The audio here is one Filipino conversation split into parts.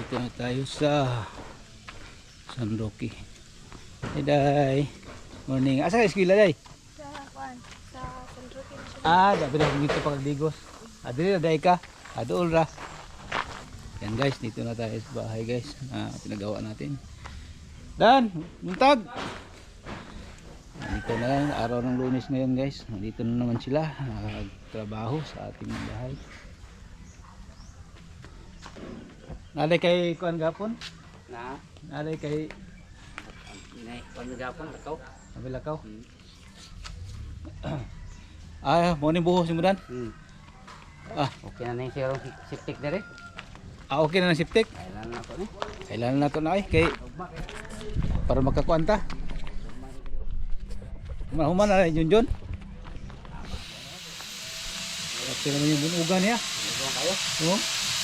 Dito na tayo sa San Roque. Hey, Day. Morning. Asa ka eskwela, Day? Sa San Roque na siya. Dabi na dito pag digos. Dili na, Day ka. Dool ra. Yan guys, dito na tayo sa bahay guys. Pinagawa natin. Dan, muntag. Dito na lang, araw ng Lunes ngayon guys. Dito na naman sila. Trabaho sa ating bahay. Naday kay kuan gapon? Naday kay kuan gapon lakaw. Abi lakaw. Mo ni buhos mo dan? Okay na ning sirong siptik dere. Okay na ng siptik. Kailan na to ni? Kailangan na to na kay para makakuan ta. Human na rin Junjun. Okay naman yung bunugan niya. Bunugan kayo? Oo.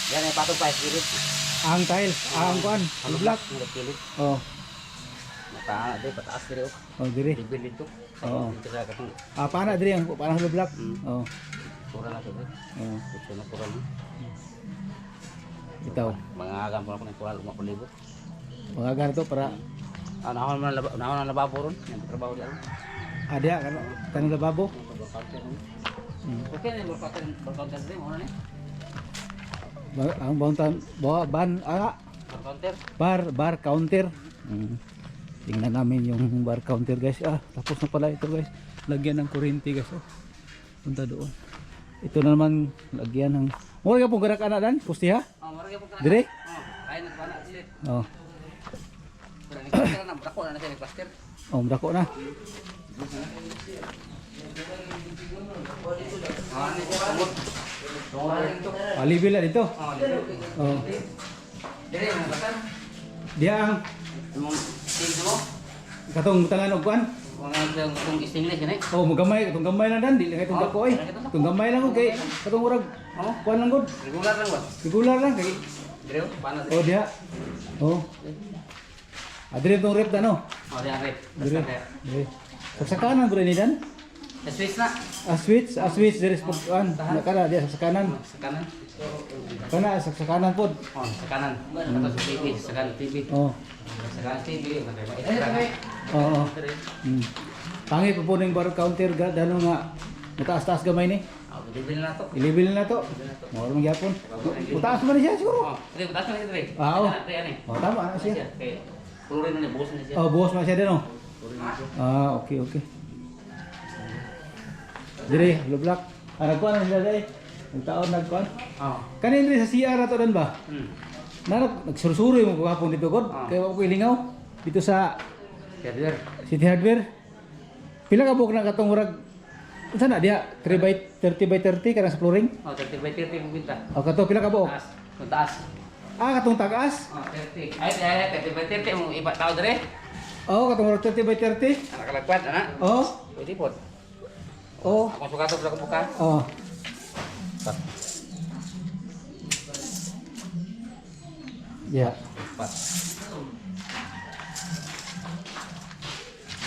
Yan ay patong pa spirit. Ang tile, ang kuan, ang block. Oh. Mata de pataas dire oh. Oh, dire. Bibil dito. Oo. Dito sa katong Pana dire ang parang hollow block. Oh. pura na to. Oh. Dito na pura na. Itaw. Mga agam pa ko ng pura luma ko libo. Mga ganito para Nahon na lababo ron. Yung trabaho diyan. dia kan lababo. Okay na mo counter din mo na ni. Ang bangtan ban bar counter. Tingnan namin yung bar counter guys. Tapos na pala ito guys. Lagyan ng kuryente guys. Punta doon. Ito na naman lagyan ng mo ga pong garak ana dan pusti ha? Mara gyud ka. Dire? Ay na bana sila. Pero ni ka na dako na sila plaster. Dako na. Libil dito. Dire mo batan. Dia ang Mong tig mo. katong tangan og kuan. Mga kung stainless gani. Magamay, itong gamay lang dan, dili kay itong dako ay. Itong gamay lang og kay katong urag. Kuan lang gud. Regular lang ba? Regular lang kay. Dire paano? Dia. Adre tong rep no. Di arep. Dire. Dire. Sa kanan bro ni dan. Space na. Switch dire sa kuan. Nakara dia sa kanan. Sa kanan. Kana sa kanan pod. Sa kanan. Sa TV, sa kanan TV. Sa kanan TV. Oo. Pangi pa po ng bar counter dalo nga nataas-taas gamay ni. Libil na to. Ilibil na to. Mao man gyapon. Utaas man siya siguro. Dire taas na dire. Oo. Ano? Tama na siya. Puro rin na buhos na siya. Buhos man siya din oh. Okay. Dire, lublak. Nagkuan na sila dai. Nagtaon nagkuan. Kanin dire sa CR ato dan ba? Nagsursuro mo gahapon dito god. Kaya ako ilingaw dito sa Hardware. City Hardware. Pila ka buok na katong murag unsa na dia 30 by 30 kana sa flooring? 30 by 30 mo binta. Kato pila ka buok? Taas. Kung taas. Katong tagas? 30. Ay 30 by 30 mo iba tao dire. Katong murag 30 by 30. Nakalagpat ana. Pwede po. Ako sukato sa buka. Yeah.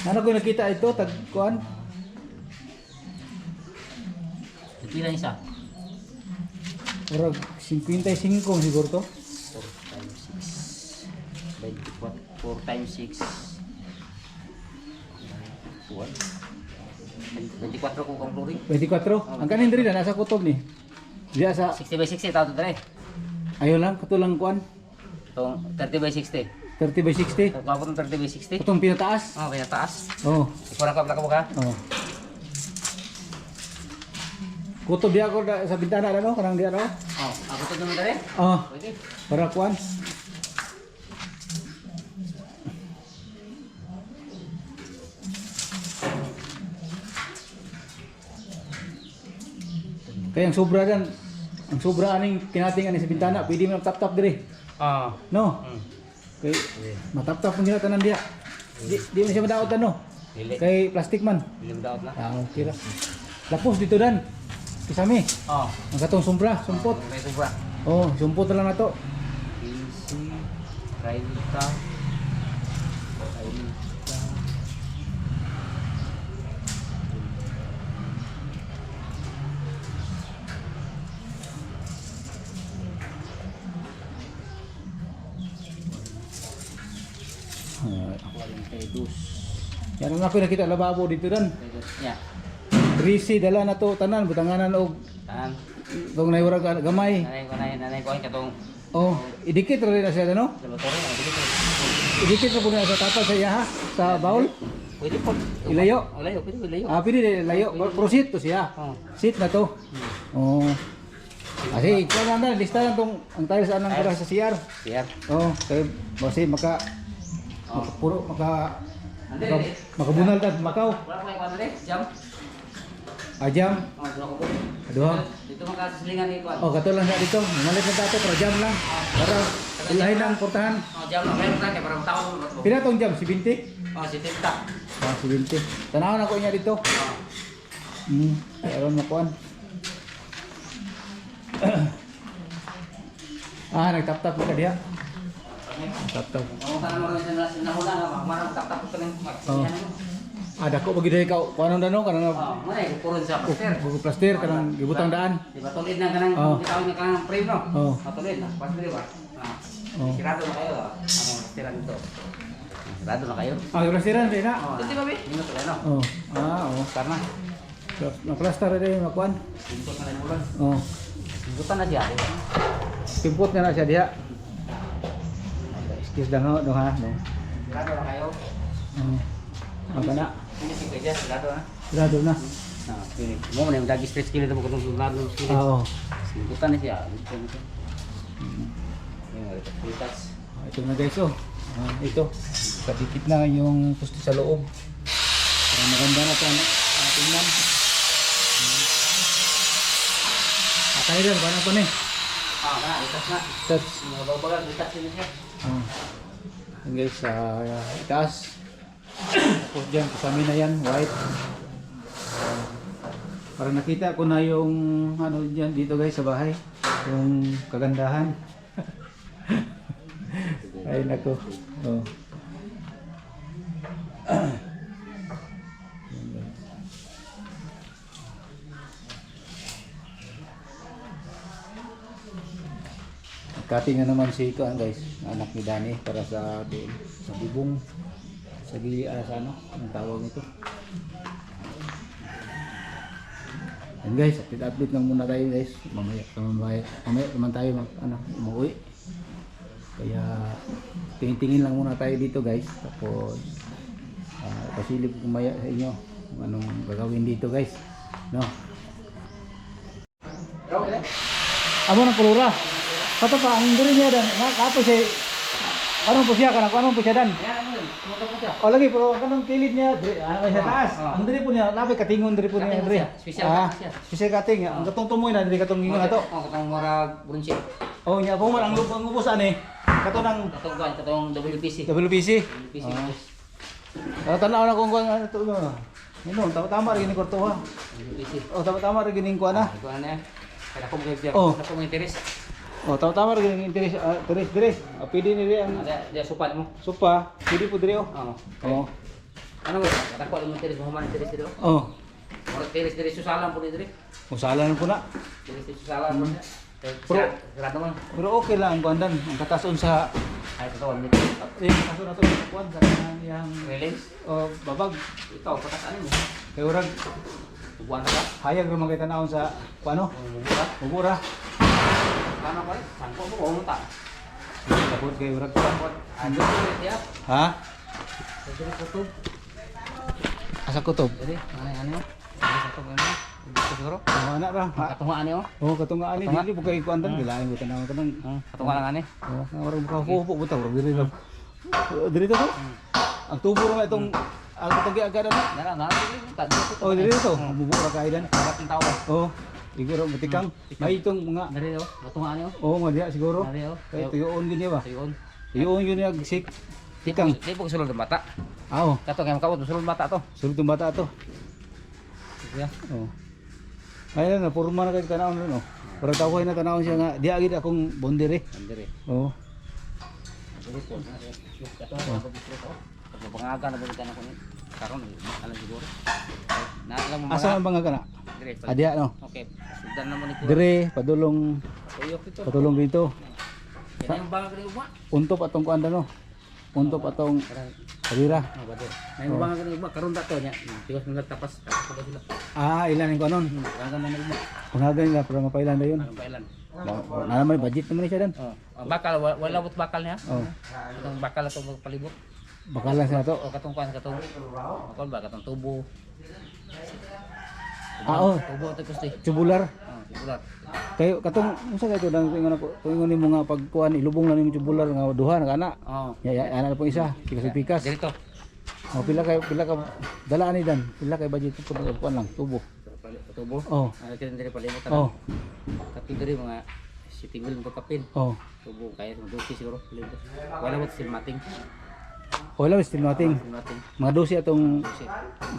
Ano ko nakita ito tag kuan? Pila isa? Murag 55 siguro to. 4 times 6. 24 kung flooring. 24. Ang kanin diri na nasa kutob ni. Diya sa 60 by 60 tao dire. ayo lang katulang kuan. Itong 30 by 60. 30 by 60. Ito ako itong 30 by 60. Katong pinataas. Kaya taas. Ikuha ka pala ka buka. Kutob diya ko sa bintana na no, kanang diya no. Ako ito naman dire. Pwede. Para kuan. Kaya ang sobra aning kinatingan ni sa bintana, pwede mo tap-tap dire. No? Kay matap-tap mo nila tanan diya. Di mo siya madaot ano. Kay plastic man. Bilim daot na. Okay ra. Lapos dito dan. Kisami. Ang katong sumpot. May sobra. Sumpot na lang nato. Easy. 30. 42. Yan ang ako nakita lababo dito dan. Ya. Risi dala na to tanan butanganan og Tanan. tong naywara gamay. Nanay ko katong Oh, idikit rin na siya no? laboratory ang dito. Idikit na po na sa tapat sa iya ha, sa baul. Pwede po. Ilayo. Ilayo, pwede ilayo. Ah, pwede layo. Proceed to siya. Oh. Seat na to. Oh. Kasi ikaw na listahan tong ang tiles anang para sa CR. Siya. Oh, kay kasi puro makabunal ta Macau. Wala pa yung ano jam. Ajam. Oh, dua ko. Aduha. Dito makaslingan ni kuan. Oh, kato lang na dito. Malit na tato pero jam lang. Para ilahin ang portahan. Oh, jam lang meron ta kay para taon. Pila tong jam 70? Oh, si Tita. Ah, 70. Tanawon ako niya dito. Aron na kuan. Nagtap-tap ka diha. Tap-tap. Oh, kana mo sa nahuna nga marang tap-tap ko ning Dako bagi diri ka kuanon dano kanang Oh, mo ay kuron sa plaster. bugo plaster kanang gibutang daan. Di ba tulid na kanang gitawag na kanang frame no? Oh. Patulid na. Plaster ba? Oh. Sirado na kayo. Ano, plasteran dito. Sirado na kayo. Plasteran din na. Dito ba, be? Dito na, no? Oh. Oo. Karena Na plaster din makuan. pintot na lang ulan. Oh. Pintutan na siya, di ba? Timpot nga na siya diha. Excuse lang no ha. No. Sirado na kayo. Apa na? Ini sih kerja sirado na. Grado na. Nah, ini mau nih lagi stretch kiri tuh kutong sirado kiri. Oo. Pintutan na siya. Ini ada fasilitas. Ito na guys oh. Ito. Kadikit na yung pusti sa loob. Maganda na ito. Tingnan. Kaya lang, paano pa na eh? Nah, litas na. Touch. Mga babagal, litas ini siya. Yan guys, sa itaas. Tapos dyan, kasami na yan, white. Para nakita ko na yung ano dyan dito guys sa bahay. Yung kagandahan. Ay nako. Oh. Cutting na naman si Ikuan guys, anak ni Dani para sa doon, sa bubong, sa sa ano, ang tawag nito. And guys, update lang muna tayo guys, mamaya naman tayo umuwi. Kaya tingin-tingin lang muna tayo dito guys, tapos pasilip ko maya sa inyo kung anong gagawin dito guys, no? Amo ng kulura. Kato pa, ang diri niya dan, kapo siya, anong po siya, anong po siya dan? O lagi, pero kanong kilid niya, sa taas. Ang diri po niya, lapay katingon diri po niya, diri. Special cutting, ang katong tumoy na, diri katong ingon na to. Katong murag brunchit. Oh, niya, po man, ang ubos ani, kato ng Katong WPC. WPC. WPC. Tanaw na kung ano to, no, tama rin ni Korto ha. WPC. Oh, tama rin gining kuan na. Ito ano yan? Kaya ako mag-review. Oh. Ako mag-interest. Oh, tama rin gining interes, interes. Pwede ni rin ang Ada supan mo. sopa, pwede po diri oh. Oo. Oh. Ano ba? Ako ang interest mo man interest dito. Oh. Ora interest diri susalan po diri. Usalan po na. Interest susalan po. Pero- Sarado man. Pero okay lang ang kuandan, ang katason sa Ay katawan dito. katason nato sa kuan sa yang Release. babag Ikaw patas ano mo? kay urag Tubuan ka. hayag ra makita naon sa kuano, Mumura. bubura. Ano pa rin? Sangko mo kung ta. Tapos kay urag kuan. Ano ya? Ha? Diri kutub. Asa kutob? Diri ano? Diri kutub ano? Dito siguro. Ana ra. Katungaan niyo. Oh, katungaan ni dili bukay kuandan gilain mo tanaw kanang. Katungaan lang ani. Oh, urag makapupo buta urag diri lang. Diri to. Ang tubo ra itong ang tagi agad na. Nara diri ta. Oh, diri to. Bubura kaidan. Dapat ng tao. Oh, siguro butikang may itong mga Diri oh. Katungaan niyo. oh, mga siguro. Diri oh. Kay tuyoon gid ba? Ayun. Tuyoon yun yung sik. Tikang. Di po sulod ng bata. Oo. Kato kay makabot sulod mata to. Sulod ng bata to. Yeah. Oo. Ayun na, purma na kayo tanawon rin, no? Pero takoy na tanawon siya nga, di agad akong bondere. Diri. Oo. Diri po. Kato ako dito to. Pag pangaga na balikan ako ni. Karon alam siguro. Na alam mo Asa ang banga ka na? Diri. Adya, no? Okay. Sudan naman ito. Dire, padulong, Tuyok ito. patulong dito. Yan yung bangag ni uma. Untop atong kuanda, no? untop atong kalira. Budget. May mga ganun iba karon ta to nya. Tiwas mga tapas tapos sila. Ilan yung kanon? Kagan na iba. Pangagan nila para mapailan na yun. Anong pailan? Na naman budget naman siya dan. Oh, bakal wala bot bakal niya. Oh. Itong bakal ato magpalibot. Bakalan sa to. O katong kuan katong kon ba katong tubo. Oh. Tubo to kusti. Tubular. Tubular. Kayo katong unsa kay to dang ingon ako. Ingon nimo nga pagkuan ilubong na nimo tubular nga duha nga ana. Oh. Ya ana na po isa. Pikas. Dito. Oh pila ka dala ani dan. Pila kay budget ko kuan lang tubo. Tubo. Oh. Ano kaya diri palibot ta. Oh. Kato diri mga sitting wheel mo kapin. Oh. Tubo kaya mo dosi siguro palibot. Wala bot silmating. Wala still nothing. Silmating. Mga dosi atong Dosi.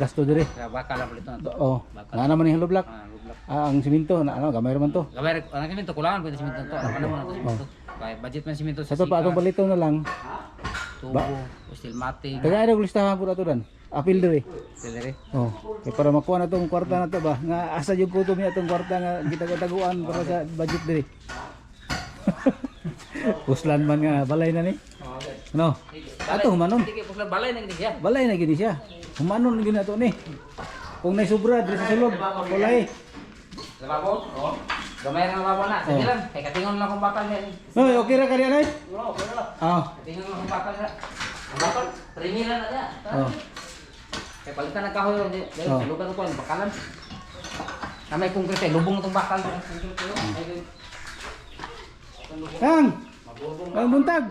gasto dire. Kaya bakal lang palito na to. Oh. Nga naman ni hollow block. Lublak. Ang simento na ano gamay raman to. Gabay ang simento kulangan pwede simento to. Ano naman ang simento. Kaya budget man simento Sa to pa atong balito na lang. tubo, steel mating. Kaya ano listahan po ato dan. Apil dire. Dere. Oh. Kay para makuha na tong kwarta na to ba. Nga asa jud ko to niya tong kwarta nga gitagataguan para sa budget dire. Puslan man nga balay na ni. Ano? Ato humanon. Sige, puslan balay na gini siya. Balay na gini siya. Humanon gini ato ni. Kung nay sobra dire sa sulod, kulay. Lababo? Oo. Gamay na lababo na. Sige lang. Kay katingon lang kung bakal niya. No, okay ra kani anay? Oo, okay lang. Ah. Katingon lang kung bakal niya. Ang bakal, 3 na niya. Oh. Kaya palitan ng kahoy yun. Dahil sa lugar ko, ang bakalan. Na may konkrete, lubong itong bakal. Kang. Ang buntag.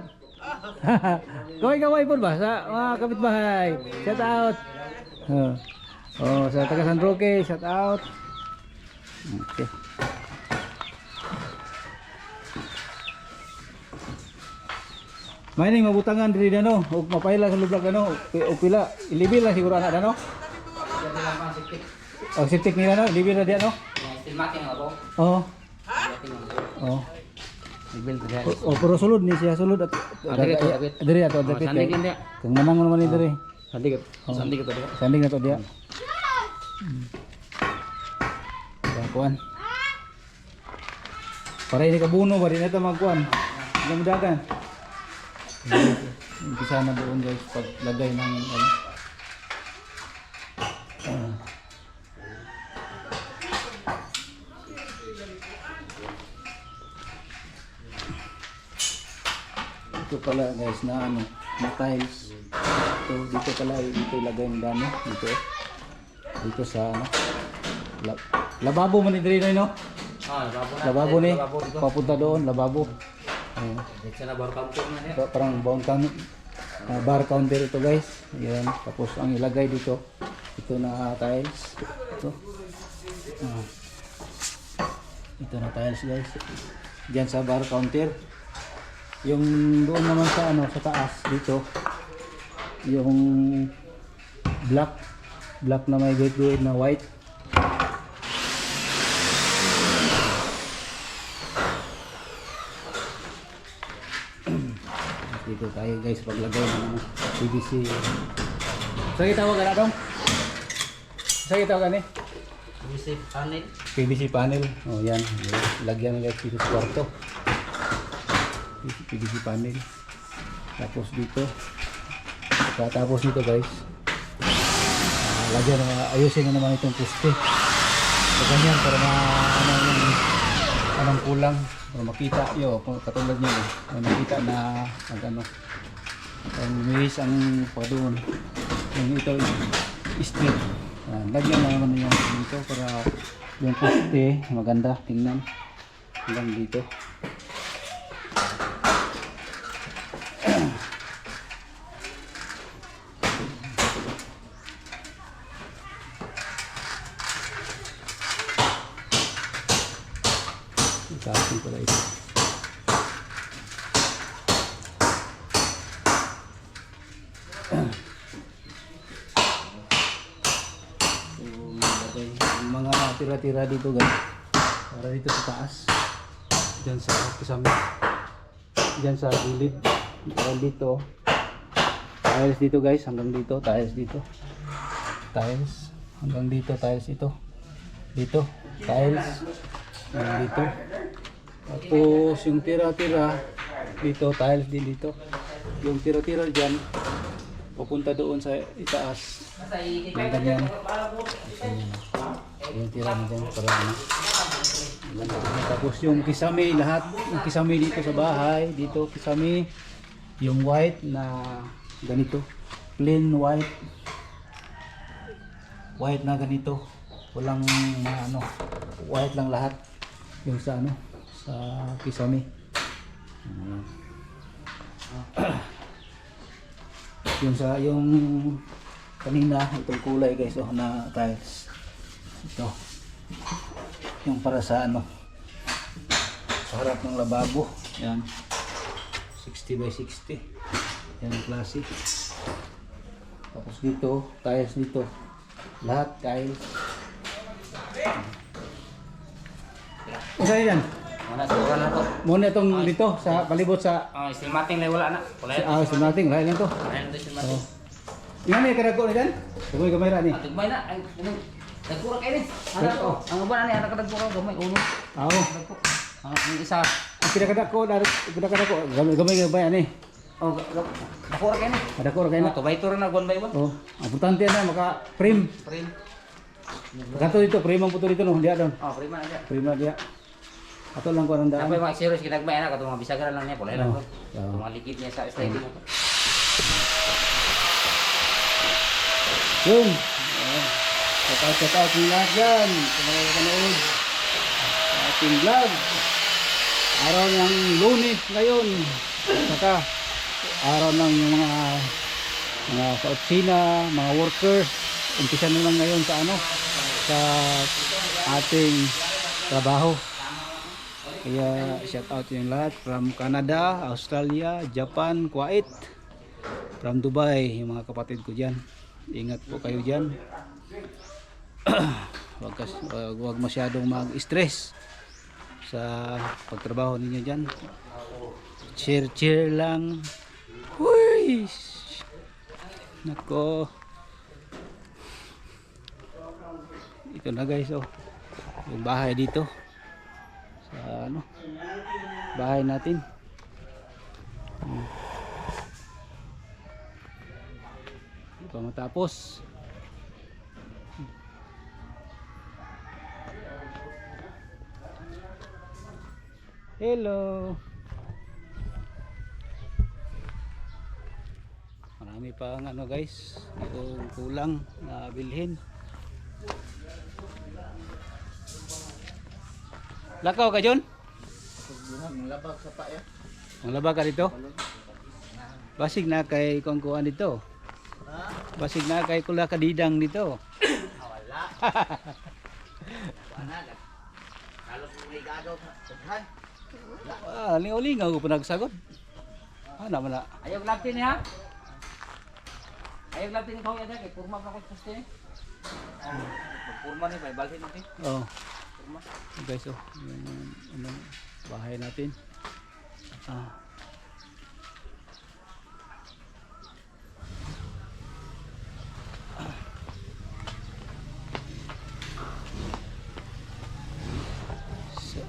Kaway-kaway po ba sa mga kapitbahay? Shout out. Oh, sa taga San Roque, shout out. Okay. Mining mabutangan diri dano, ug mapayla sa lublag ano, o pila, ilibil lang siguro ana dano. Oh, septic nila no, ilibil na di ano? Steel mating ako. Oo. Oh. Ibil ko dyan. O pero sulod ni siya sulod at diri ato dapit Sandig kay. hindi. Kung manang naman ni diri. Sandig. Sandig ito. Sanding na to dia. Kuan. Para ini kabuno ba din ito magkuan. Dagan. Umpisa na doon guys paglagay ng ano. Ito pala guys na ano, na tiles. Ito dito pala dito ilagay ng dami dito. Dito sa ano. Lababo man ni diri no? Lababo na. Lababo ni. Papunta doon lababo. Ayun. Dito na bar counter na niya. Parang bar counter ito guys. Ayan. Tapos ang ilagay dito. Ito na tiles. Ito. Ito na tiles guys. Diyan sa bar counter. Yung doon naman sa ano sa taas dito. Yung black na may gate na white. Dito tayo guys paglagay ng PVC. Sa tawag ka dong? Sa tawag ni? PVC panel. PVC panel. Oh yan. Lagyan guys dito sa kwarto. PVC panel. Tapos dito. Tapos dito guys. Lagyan ayusin na naman itong poste. So ganyan para anong kulang para makita yo katulad niyo makita na ano ang miss ang pagdoon yung ito straight lagyan na naman yung dito para yung poste maganda tingnan hanggang dito. Itasin pala ito. Yung mga tira-tira dito guys. Para dito sa taas. Diyan sa kasama. Diyan sa gilid. Dito. Tiles dito guys. Hanggang dito. Tiles dito. Tiles. Hanggang dito. Tiles ito. Dito. Tiles. Dito. Tapos yung tira-tira dito, tiles din dito. yung tira-tira dyan pupunta doon sa itaas. Yung ganyan. Yung tira na dyan para ano. Tapos yung kisame lahat, yung kisame dito sa bahay, dito kisame, yung white na ganito, plain white. White na ganito, walang ano, white lang lahat. Yung sa ano, sa kisame. Yung kanina itong kulay guys oh, na tiles ito yung para sa ano sa harap ng lababo yan 60 by 60 yan ang klase. Tapos dito tiles dito lahat tiles. Isa yan Mana siguro na to. muna itong dito sa palibot sa Steel matting na wala na. sa nating lahat lang to. Ayun to steel matting. Yan ni kadako na dyan. Gamay gamay ra ni. Tugmay na. Ay, nagpura kayo ni. Ano to? Ang uban ani anak kadagpura gamay uno. Aw. Ang isa. Ang pinakadako gamay gamay gamay ani. Oh, nakura kayo ni. Kadako ra kay na. To bay to na gon bay ba? Oh, importante na maka frame. Print. Kanto dito frame ang puto dito no, diya don. Oh, prima aja. Frame na diya. Ato lang ko ang daan. Apa mga serious ginagmay na katong mga bisagra lang niya, pulay lang to. Oo. Itong mga likid niya sa sliding na to. Yun. Check out ng lahat dyan. Kung mga kanood sa ating vlog. Araw ng Lunes ngayon. Saka araw ng mga sa opisina, mga workers. Umpisa na lang ngayon sa ano sa ating trabaho. Kaya shout out yung lahat from Canada, Australia, Japan, Kuwait, from Dubai, yung mga kapatid ko dyan. Ingat po kayo dyan. Huwag masyadong mag-stress sa pagtrabaho ninyo dyan. Cheer lang. Huy! Nako. Ito na guys oh. Yung bahay dito. Sa ano? Bahay natin. Hindi pa matapos. Hello. Marami pang ano guys, yung kulang na bilhin. Lakaw ka John? Malabag sa pa ya. Manglaba ka dito? Basig na kay kuan dito. Basig na kay kula kadidang dito. Wala. Wala na. Halos may gagaw sa daghan. Lingaw-lingaw ko pa nagsagot. Naman na. Ayaw laptin niya. Ayaw laptin ko ya kay kurma pa ko paste. Kurma ni bay balhin natin. Oh. Guys, oh, yung ano, bahay natin.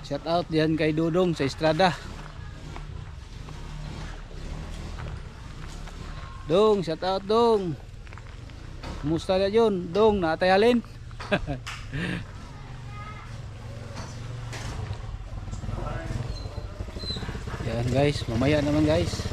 Shout out diyan kay Dudong sa Estrada. Dong, shout out Dong. Kumusta na yun? Dong, naatayalin. Yan guys, mamaya naman guys.